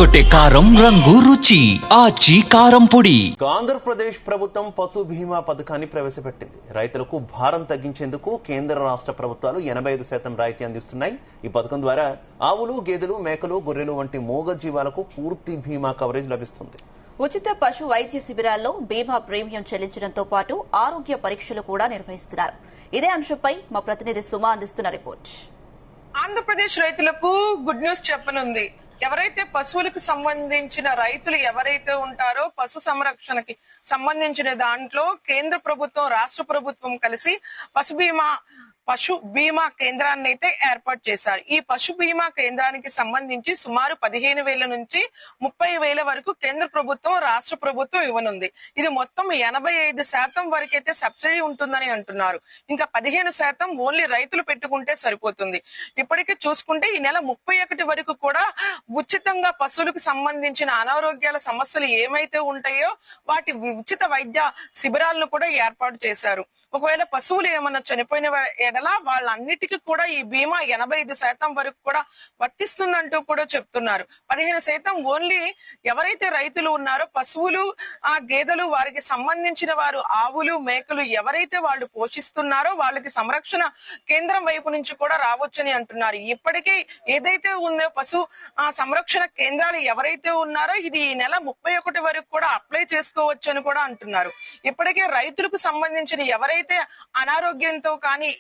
ఎర్రగొట్టే కారం రంగు రుచి ఆచి కారం పొడి. ఆంధ్రప్రదేశ్ ప్రభుత్వం పశు బీమా పథకాన్ని ప్రవేశపెట్టింది. రైతులకు భారం తగ్గించేందుకు కేంద్ర రాష్ట్ర ప్రభుత్వాలు 85% రాయితీ అందిస్తున్నాయి. ఈ పథకం ద్వారా ఆవులు, గేదెలు, మేకలు, గొర్రెలు వంటి మూగ జీవాలకు పూర్తి బీమా కవరేజ్ లభిస్తుంది. ఉచిత పశు వైద్య శిబిరాల్లో బీమా ప్రీమియం చెల్లించడంతో పాటు ఆరోగ్య పరీక్షలు కూడా నిర్వహిస్తున్నారు. ఇదే అంశంపై మా ప్రతినిధి సుమా అందిస్తున్న రిపోర్ట్. ఆంధ్రప్రదేశ్ రైతులకు గుడ్ న్యూస్ చెప్పనుంది. ఎవరైతే పశువులకు సంబంధించిన రైతులు ఎవరైతే ఉంటారో పశు సంరక్షణకి సంబంధించిన దాంట్లో కేంద్ర ప్రభుత్వం, రాష్ట్ర ప్రభుత్వం కలిసి పశు బీమా కేంద్రాన్ని అయితే ఏర్పాటు చేశారు. ఈ పశు బీమా కేంద్రానికి సంబంధించి సుమారు 15,000 నుంచి 30,000 వరకు కేంద్ర ప్రభుత్వం, రాష్ట్ర ప్రభుత్వం ఇవ్వనుంది. ఇది మొత్తం 85% వరకైతే సబ్సిడీ ఉంటుందని అంటున్నారు. ఇంకా 15% ఓన్లీ రైతులు పెట్టుకుంటే సరిపోతుంది. ఇప్పటికే చూసుకుంటే ఈ నెల 31 వరకు కూడా ఉచితంగా పశువులకు సంబంధించిన అనారోగ్యాల సమస్యలు ఏమైతే ఉంటాయో వాటి ఉచిత వైద్య శిబిరాలను కూడా ఏర్పాటు చేశారు. ఒకవేళ పశువులు ఏమన్నా చనిపోయిన ఎడలా వాళ్ళన్నిటికీ కూడా ఈ బీమా 85% వరకు కూడా వర్తిస్తుందంటూ కూడా చెప్తున్నారు. 15% ఓన్లీ ఎవరైతే రైతులు ఉన్నారో పశువులు, ఆ గేదెలు, వారికి సంబంధించిన వారు ఆవులు, మేకలు ఎవరైతే వాళ్ళు పోషిస్తున్నారో వాళ్ళకి సంరక్షణ కేంద్రం వైపు నుంచి కూడా రావచ్చని అంటున్నారు. ఇప్పటికే ఏదైతే ఉందో పశు సంరక్షణ కేంద్రాలు ఎవరైతే ఉన్నారో ఇది ఈ నెల 31 వరకు కూడా అప్లై చేసుకోవచ్చు అని కూడా అంటున్నారు. ఇప్పటికే రైతులకు సంబంధించిన ఎవరైతే అనారోగ్యంతో కానీ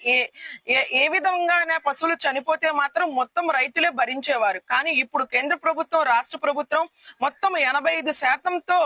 ఏ విధంగా పశువులు చనిపోతే మాత్రం మొత్తం రైతులే భరించేవారు. కానీ ఇప్పుడు కేంద్ర ప్రభుత్వం, రాష్ట్ర ప్రభుత్వం మొత్తం 85%తో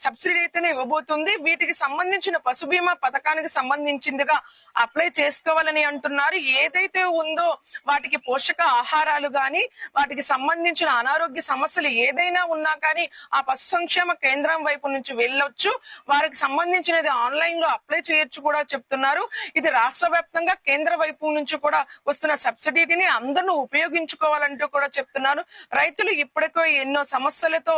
సబ్సిడీ అయితేనే ఇవ్వబోతుంది. వీటికి సంబంధించిన పశు బీమా పథకానికి సంబంధించిందిగా అప్లై చేసుకోవాలని అంటున్నారు. ఏదైతే ఉందో వాటికి పోషక ఆహారాలు గాని, వాటికి సంబంధించిన అనారోగ్య సమస్యలు ఏదైనా ఉన్నా కానీ ఆ పశు సంక్షేమ కేంద్రం వైపు నుంచి వెళ్ళొచ్చు. వారికి సంబంధించినది ఆన్లైన్ లో అప్లై చేయొచ్చు కూడా చెప్తున్నారు. ఇది రాష్ట్ర వ్యాప్తంగా కేంద్ర వైపు నుంచి కూడా వస్తున్న సబ్సిడీని అందరూ ఉపయోగించుకోవాలంటూ కూడా చెప్తున్నారు. రైతులు ఇప్పటికే ఎన్నో సమస్యలతో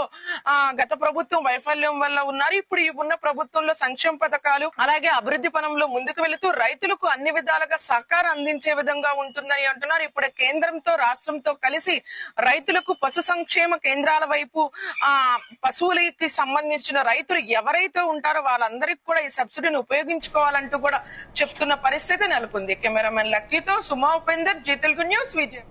గత ప్రభుత్వం వైఫల్యం వల్ల ఉన్నారు. ఇప్పుడు ఉన్న ప్రభుత్వంలో సంక్షేమ పథకాలు అలాగే అభివృద్ధి పనంలో ముందుకు వెళుతూ రైతులకు అన్ని విధాలుగా సహకారం అందించే విధంగా ఉంటుందని అంటున్నారు. ఇప్పుడు కేంద్రంతో, రాష్ట్రంతో కలిసి రైతులకు పశు సంక్షేమ కేంద్రాల వైపు పశువులకి సంబంధించిన రైతులు ఎవరైతే ఉంటారో వాళ్ళందరికీ కూడా ఈ సబ్సిడీని ఉపయోగించుకోవాలంటూ కూడా చెప్తున్న పరిస్థితి నెలకొంది. కెమెరామెన్ లక్కీతో సుమా ఉపేందర్, జీ తెలుగు న్యూస్, విజయ్.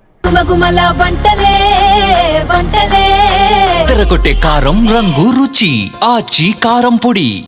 ఎర్రగొట్టే కారం రంగు రుచి ఆచి కారం పొడి.